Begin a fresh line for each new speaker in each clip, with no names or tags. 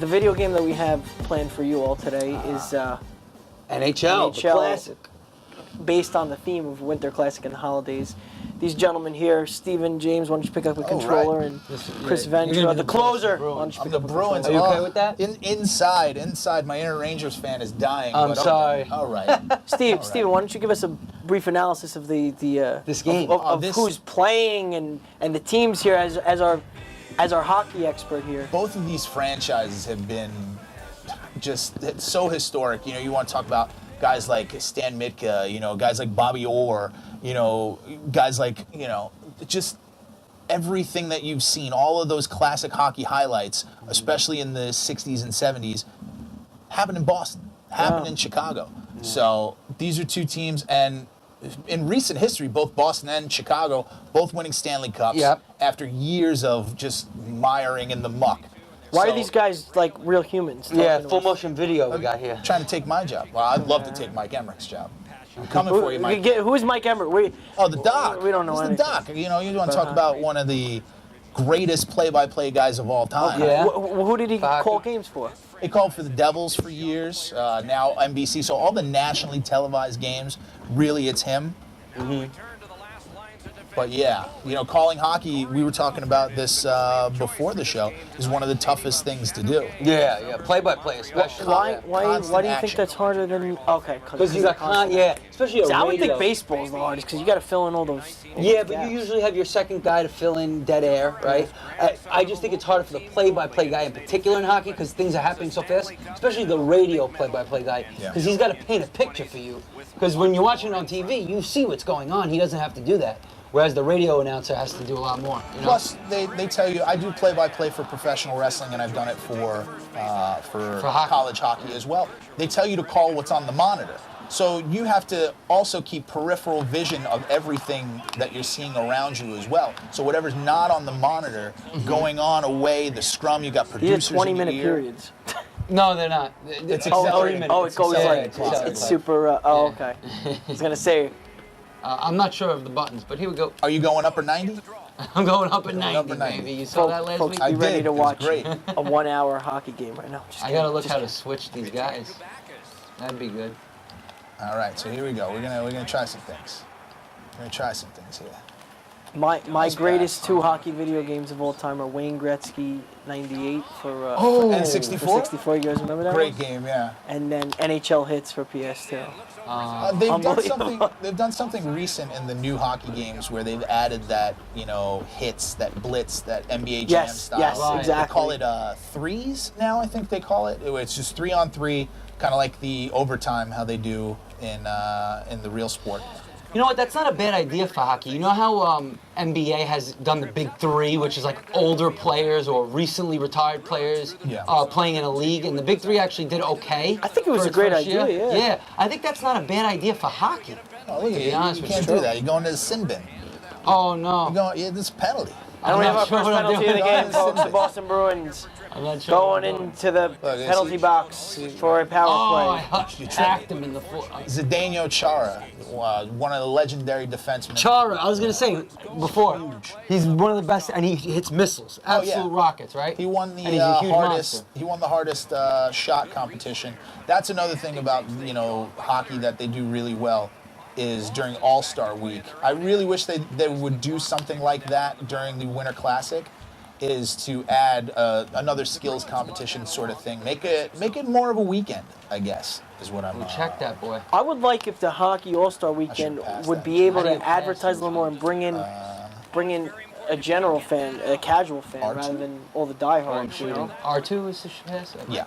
the video game that we have planned for you all today is
NHL, the classic.
Based on the theme of Winter Classic and the holidays. These gentlemen here, Steven, James, why don't you pick up a controller,
right.
and Chris Ventura, the closer. Why don't you
I'm
pick
the
up a
Bruins.
Are you okay with that?
Inside, my inner Rangers fan is dying.
I'm
but
sorry.
Okay. All right.
Steven, why don't you give us a brief analysis of
this game
of who's playing and the teams here as our hockey expert here.
Both of these franchises have been just so historic. You know, you want to talk about guys like Stan Mitka, you know, guys like Bobby Orr, you know, guys like, you know, just everything that you've seen, all of those classic hockey highlights, especially in the 60s and 70s, happened in Boston, happened in Chicago. Yeah. So these are two teams, and in recent history, both Boston and Chicago, both winning Stanley Cups after years of just miring in the muck.
Why are these guys like real humans?
Yeah, full motion video we got here.
Trying to take my job. Well, I'd love to take Mike Emmerich's job. I'm coming for you, Mike.
Who's Mike Emmerich?
The Doc.
We don't know anything.
The Doc. You know, you want to talk about one of the greatest play-by-play guys of all time.
Yeah. Who did he call games for?
He called for the Devils for years. Now NBC. So all the nationally televised games, really, it's him. Mm-hmm. But yeah, you know, calling hockey, we were talking about this before the show, is one of the toughest things to do.
Yeah, play-by-play especially.
Why do you think that's harder than... Okay.
Because you got especially a radio.
I would think baseball is the hardest, because you got to fill in all those
but
gaps.
you usually have your second guy to fill in dead air, right? I just think it's harder for the play-by-play guy in particular in hockey, because things are happening so fast, especially the radio play-by-play guy, because he's got to paint a picture for you. Because when you're watching it on TV, you see what's going on. He doesn't have to do that. Whereas the radio announcer has to do a lot more. You know?
Plus, they tell you, I do play-by-play for professional wrestling, and I've done it for college hockey as well. They tell you to call what's on the monitor. So you have to also keep peripheral vision of everything that you're seeing around you as well. So whatever's not on the monitor, going on away, the scrum, you got producers
These are 20-minute
in your ear.
periods.
No, they're not.
It's
it goes like, it's super, okay. I was going to say,
I'm not sure of the buttons, but here we go.
Are you going upper 90?
I'm going up at 90, baby. You saw that last
folks,
week?
be ready to watch a 1-hour hockey game right now.
I got to look how to switch these guys. That'd be good.
All right, so here we go. We're gonna try some things. We're gonna try some things here.
My greatest two hockey video games of all time are Wayne Gretzky '98 for
and 64.
For 64, you guys remember that?
Great game, yeah.
And then NHL Hits for PS2.
They've done something recent in the new hockey games where they've added that, you know, hits, that blitz, that NBA Jam style.
Yes, exactly.
They call it threes now. I think they call it. It's just 3-on-3, kind of like the overtime how they do in the real sport.
You know what? That's not a bad idea for hockey. You know how NBA has done the big three, which is like older players or recently retired players playing in a league, and the big three actually did okay.
I think it was a great idea.
Yeah, I think that's not a bad idea for hockey.
Oh, look at you! You can't do that. You're going to the sin bin.
Oh no!
This is a penalty.
I don't have our first penalty of the game, folks. The Boston Bruins going into the penalty box for a power play.
I hacked him in the foot.
Zdeno Chara, one of the legendary defensemen.
Chara, I was going to say before, he's one of the best, and he hits missiles, absolute rockets, right?
He won the
hardest.
He won the hardest shot competition. That's another thing about hockey that they do really well. Is during All-Star Week. I really wish they would do something like that during the Winter Classic, is to add another skills competition sort of thing. Make it more of a weekend, I guess, is what I'm...
Check that, boy.
I would like if the Hockey All-Star Weekend would be able to advertise a little more and bring in a general fan, a casual fan,
R2?
rather than all the diehards, you know?
R2 is the pass?
Yeah.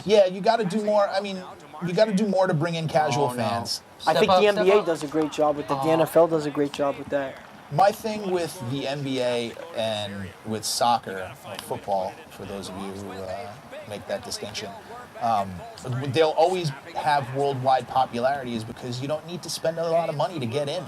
Yeah, you got to do more. I mean, you got to do more to bring in casual fans.
I think the NBA does a great job with it. The NFL does a great job with that.
My thing with the NBA and with soccer, or football, for those of you who make that distinction, they'll always have worldwide popularity is because you don't need to spend a lot of money to get in.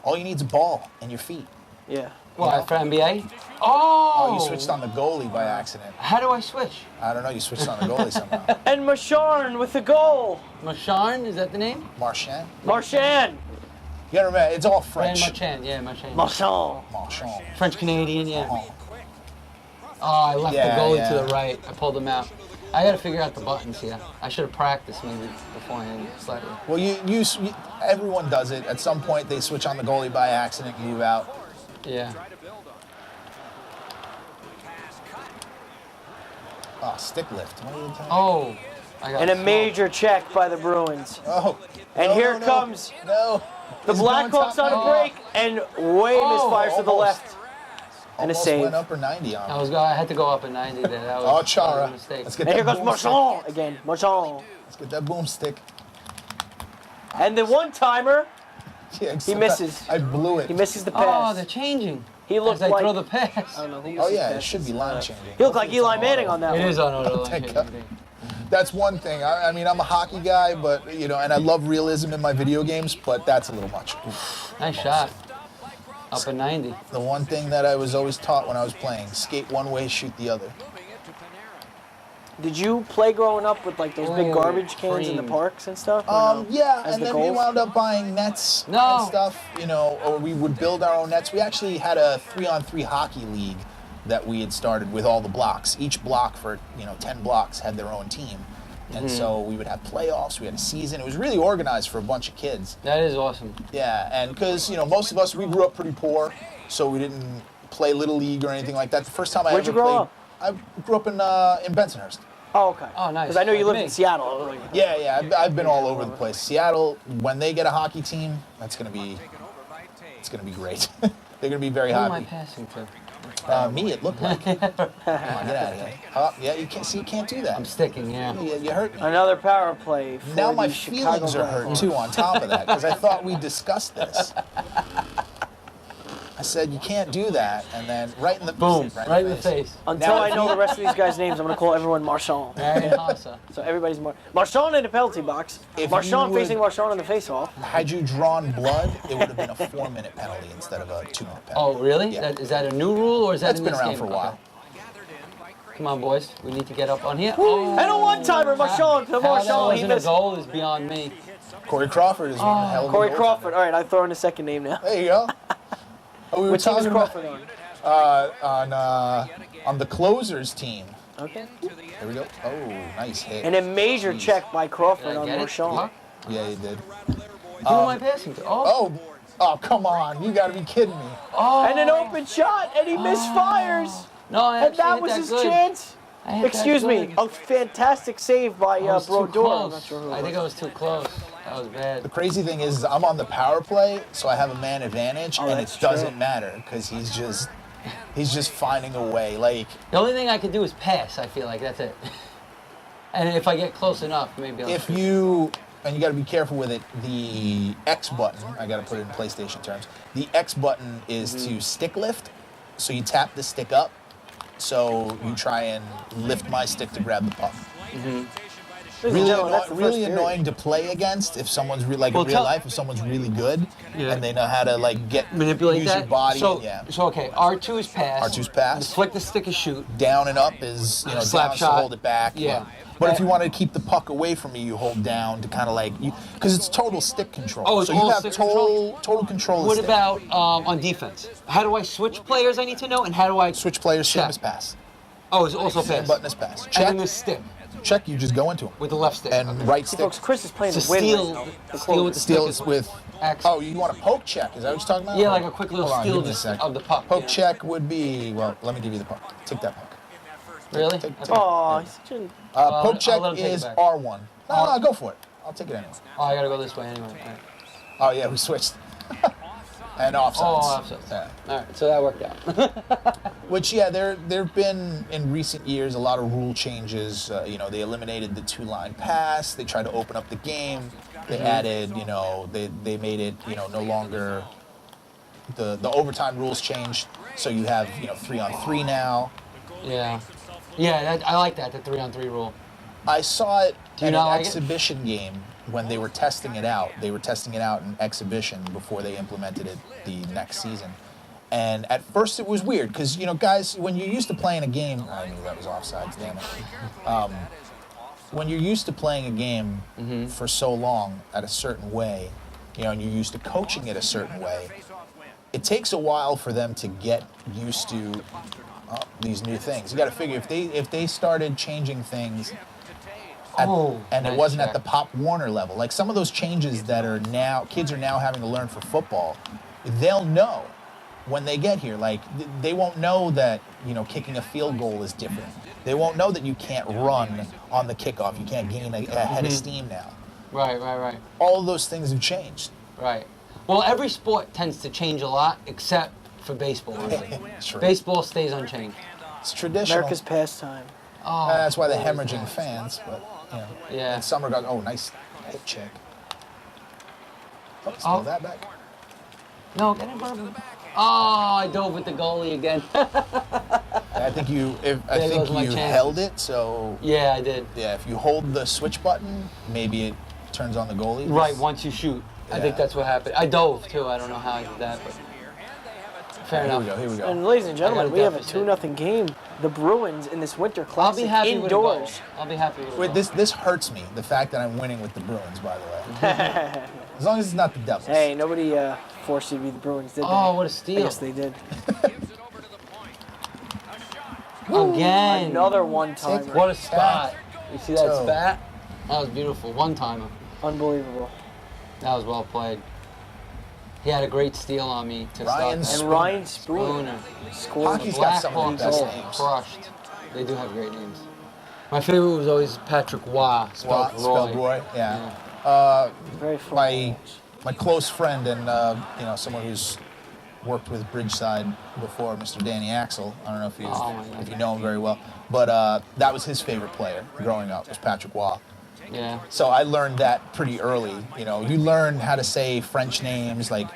All you need is a ball and your feet.
Yeah.
What, for NBA?
Oh, you switched on the goalie by accident.
How do I switch?
I don't know, you switched on the goalie somehow.
And Marchand with the goal.
Marchand, is that the name?
Marchand?
Marchand.
You gotta remember, it's all French.
Marchand.
Marchand.
Marchand.
French-Canadian, yeah. Oh, I left
Yeah,
the goalie
yeah.
to the right. I pulled him out. I got to figure out the buttons here. I should have practiced maybe beforehand slightly.
Well, everyone does it. At some point, they switch on the goalie by accident, move out.
Yeah.
Oh, stick lift. What are you talking
Oh, I got
And a
smoked.
major check by the Bruins.
Oh.
And
No,
here
no, no.
comes
No.
the
He's going
Blackhawks
top
on a
man.
break and way misfires to the
almost.
left. And a
Almost
save.
went up or 90 on him.
I had to go up at 90 there. That was,
Oh,
that was a
Chara.
mistake.
Let's get
And
that
here goes
boomstick.
Marchand again. Marchand.
Let's get that boomstick.
And the one-timer,
Yeah,
he
except
misses.
I blew it.
He misses the
Oh,
pass.
they're changing.
He looked
As I
like...
throw the pass.
I don't know who
Oh,
misses
yeah, it
passes.
should be line changing.
He looked like
Hopefully it's
Eli
on
Manning
auto.
on that
It
one.
is on auto line
Thank
changing.
God. That's one thing. I mean, I'm a hockey guy, but, and I love realism in my video games, but that's a little much.
Nice shot. Up at 90.
The one thing that I was always taught when I was playing, skate one way, shoot the other.
Did you play growing up with like those big
Oh,
garbage cans in the
cream.
parks and stuff? or no?
Yeah,
As
and
the
then we
goals?
wound up buying nets
No.
and stuff, or we would build our own nets. We actually had a 3-on-3 hockey league that we had started with all the blocks. Each block for, 10 blocks had their own team. And so we would have playoffs, we had a season. It was really organized for a bunch of kids.
That is awesome.
Yeah, and because, most of us, we grew up pretty poor, so we didn't play Little League or anything like that. The first time I
Where'd
ever
you grow
played,
up?
I grew up in Bensonhurst.
Oh, okay.
Oh, nice.
Because I know you
Like
lived
me.
in Seattle.
Yeah, I've been all over the place. Seattle, when they get a hockey team, it's gonna be great. They're gonna be very
Who am I
happy.
passing to?
Me, it looked like. Come on, get out of here. Yeah, you can't do that.
I'm sticking, yeah.
You hurt me.
Another power play for
Now
the
my
Chicago
feelings are hurt
Blackhawks.
too. On top of that, because I thought we discussed this. I said you can't do that, and then right in the
Boom. Right in the face.
Until
Now-
I know the rest of these guys' names, I'm going to call everyone Marchand.
Marion Hossa.
So everybody's Marchand in the penalty box.
If
Marchand
you would-
facing Marchand in the face-off.
Had you drawn blood, it would have been a 4-minute penalty instead of a 2-minute penalty.
Oh, really?
Yeah.
Is that a new rule or is that
That's
in
been
this
around
game?
for a while.
Okay. Come on, boys. We need to get up on here. Oh,
And a one-timer, Marchand to
how that
Marchand. He
wasn't a
missed.
goal is beyond me.
Corey Crawford is one hell of a
Corey
goaltender.
Crawford. All right, I'm throwing a second name now.
There you go. Oh, we were
Which team is
talking about
Crawford on?
on the closers team.
Okay.
There we go. Oh, nice hit.
And a major
Jeez.
check by Crawford
Did I
on
get it?
Marchand.
Yeah, you did.
Who am I passing to? Oh.
Oh, come on! You got to be kidding me.
And an open shot, and he misfires.
No, I
And
actually
that
hit
was
that
his
good.
chance.
I hit that
Excuse me,
good.
a fantastic save by
I was too
Brodeur. I'm
close.
not sure who it
I think
was.
I was too close. That was bad.
The crazy thing is, I'm on the power play, so I have a man advantage, and
that's
it doesn't
true.
matter because he's just finding a way. Like,
The only thing I can do is pass. I feel like that's it. And if I get close enough, maybe I'll.
if you and you got to be careful with it. The X button, I got to put it in PlayStation terms. The X button is to stick lift, so you tap the stick up. So you try and lift my stick to grab the puck.
Ladies and
Really,
gentlemen, that's the
really
first period.
annoying to play against if someone's like
Well,
in real
tell-
life. If someone's really good
Yeah.
and they know how to like
manipulate
use
that.
your body.
So,
Yeah.
so okay, R2 is pass.
R2 is pass.
The flick the stick is shoot.
Down and up is
Slap
down to
shot.
hold it back.
Yeah.
But if you want to keep the puck away from me, you hold down to kind of like because it's total stick control.
Oh, it's
so you
all
have
stick
total control. of
What
stick.
about on defense? How do I switch players? I need to know, and how do I
switch players? Same
check?
as pass.
Oh, it's also
Same
pass.
button as pass.
And
Check.
then the stick
Check. You just go into them.
with the left stick.
And
Okay.
right
See,
stick.
folks, Chris is playing
To
the win
steal,
right now.
steal with the stick
Steal
is
with.
X.
Oh, you want a poke check? Is that what you're talking about?
Yeah, like a quick little
Hold on,
steal
give me a
just
sec.
of the puck.
Poke
you know?
check would be let me give you the puck. Take that puck.
Really?
Take-
Okay.
Oh, he's such an...
Poke
I'll
check
let him take it
is
back.
R1. No, go for it. I'll take it anyway.
Oh, I gotta go this way anyway. All right.
Oh yeah, we switched. And offsides.
Oh, offsides.
Yeah.
All right, so that worked out.
Which there've been in recent years a lot of rule changes. They eliminated the 2-line pass. They tried to open up the game. They added, they made it, no longer. The overtime rules changed, so you have 3-on-3 now.
Yeah. Yeah, I like that, the 3-on-3 rule.
I saw it
Do you
in
not
an
like it?
exhibition game when they were testing it out. They were testing it out in exhibition before they implemented it the next season. And at first it was weird because, guys, when you're used to playing a game, I knew that was offsides, damn it. When you're used to playing a game for so long at a certain way, and you're used to coaching it a certain way, it takes a while for them to get used to these new things. You got to figure if they started changing things, and
nice
it wasn't
check.
at the Pop Warner level, like some of those changes that are now kids are now having to learn for football, they'll know when they get here. Like they won't know that kicking a field goal is different. They won't know that you can't run on the kickoff. You can't gain a head of steam now.
Right.
All of those things have changed.
Right. Well, every sport tends to change a lot, except for baseball. Really.
True.
Baseball stays unchanged.
It's traditional.
America's pastime.
Oh,
That's why they're hemorrhaging fans. But
yeah.
And some are going, oh, nice hip check. Throw that back.
No, get him, Bourbon. Oh, I dove with the goalie again.
I think you held it, so
Yeah, I did.
yeah, if you hold the switch button, maybe it turns on the goalie.
Right, once you shoot. I think
Yeah.
that's what happened. I dove too. I don't know how I did that, but fair enough.
Here we go.
And ladies and gentlemen,
got a
we have a
deficit.
2-0 game. The Bruins in this Winter
I'll
Classic
be happy
indoors.
with a goal. I'll be happy with a
Wait,
goal.
this hurts me, the fact that I'm winning with the Bruins, by the way. As long as it's not the Devils.
Hey, nobody forced you to be the Bruins, did they?
Oh, what a
I
steal.
guess they did.
Again.
Another one-timer.
What a spot. You see that
Toe.
spat? That was beautiful. One-timer.
Unbelievable.
That was well played. He had a great steal on me to
Ryan
start.
And Ryan Spooner scored.
Hockey's got some of the best
Blackhawks
names.
crushed. They do have great names. My favorite was always Patrick Waugh, spelled Roy.
Spelled Roy, yeah.
Very fun.
My close friend and someone who's worked with Bridgeside before, Mr. Danny Axel. I don't know if you know him very well, but that was his favorite player growing up was Patrick Waugh.
Yeah.
So I learned that pretty early. You learn how to say French names like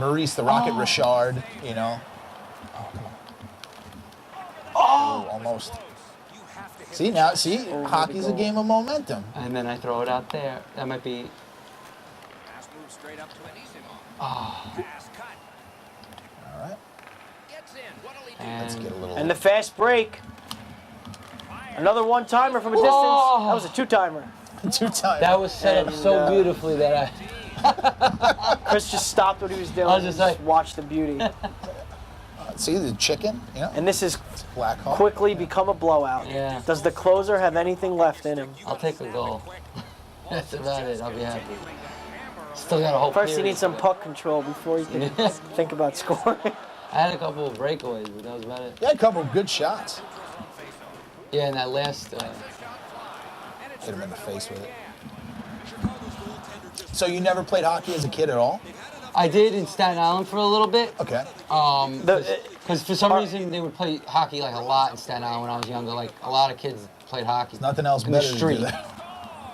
Maurice the Rocket Richard. Oh, come on. Oh, almost. See, hockey's a game of momentum.
And then I throw it out there. That might be.
All right. Let's get a little.
And the fast break. Another one-timer from a distance. That was a two-timer.
Two-time.
That was set up
And,
so beautifully that
Chris just stopped what he was doing
I was
and
just like-
watched the beauty.
See the chicken?
And this is
Black Hawk.
quickly become a blowout.
Yeah.
Does the closer have anything left in him?
I'll take a goal. That's about it. I'll be happy. Still got a whole
First, he
period.
needs some puck control before he can think about scoring.
I had a couple of breakaways, but that was about it.
Yeah, a couple of good shots.
Yeah, and that last.
Hit him in the face with it. So you never played hockey as a kid at all?
I did in Staten Island for a little bit.
Okay.
Because for some reason they would play hockey like a lot in Staten Island when I was younger. Like a lot of kids played hockey.
Nothing else
in the
better to do
street.
that.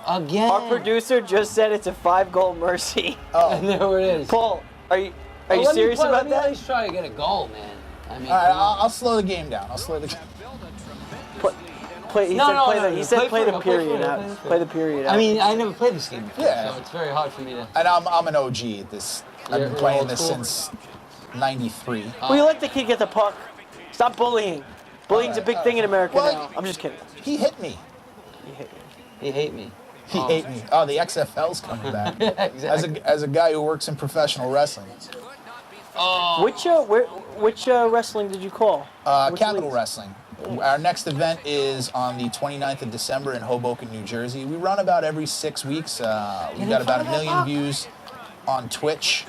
Again.
Our producer just said it's a 5-goal mercy.
And there it is.
Paul, are you
Let me
serious
play-
about
Let me at
that?
least try to get a goal, man. I mean,
All right,
come on.
I'll slow the game down. He
said play the
I'll
period
it,
out. Play the period out.
I mean, I never played this game before,
Yeah.
so it's very hard for me to.
And I'm an OG at this. I've
You're
been playing
old
this
school?
since '93.
Will you let the kid get the puck? Stop bullying. Bullying's a big thing in America
Well,
now. I'm just kidding.
He hit me.
You hit me.
He hate me.
He ate me. Oh, the XFL's coming back.
Yeah, exactly.
As a guy who works in professional wrestling.
Which wrestling did you call? Which
Capital
leagues?
Wrestling. Our next event is on the 29th of December in Hoboken, New Jersey. We run about every 6 weeks. We've got about 1 million views on Twitch,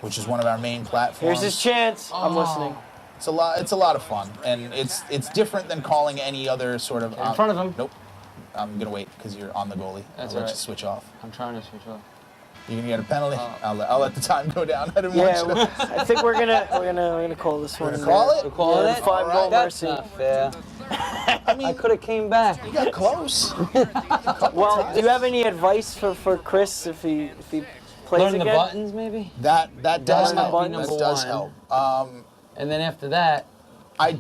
which is one of our main platforms.
Here's his chance. I'm listening.
It's a lot of fun, and it's different than calling any other sort of.
In front of him.
Nope. I'm gonna wait because you're on the goalie.
That's
I'll let
all right.
you switch off.
I'm trying to switch off.
You're gonna get a penalty. I'll let the time go down. I didn't want
Yeah,
you to.
I think we're gonna call this one.
We're gonna call it?
We're calling
Yeah,
it?
the 5-goal
That's
mercy.
not fair.
I mean,
I could have came back.
you got close.
Well, do you have any advice for Chris if he plays
Learn the
again?
buttons, maybe?
That does
Learn the
help.
buttons.
That does
Number
help.
one. And then after that,
I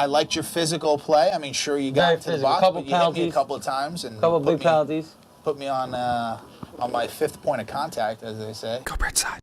liked your physical play. I mean, sure you
Very
got to the
physical.
box,
Couple
but you hit me a
penalties.
couple of times and
couple big penalties.
put me on my 5th point of contact, as they say.
Go Bridgeside.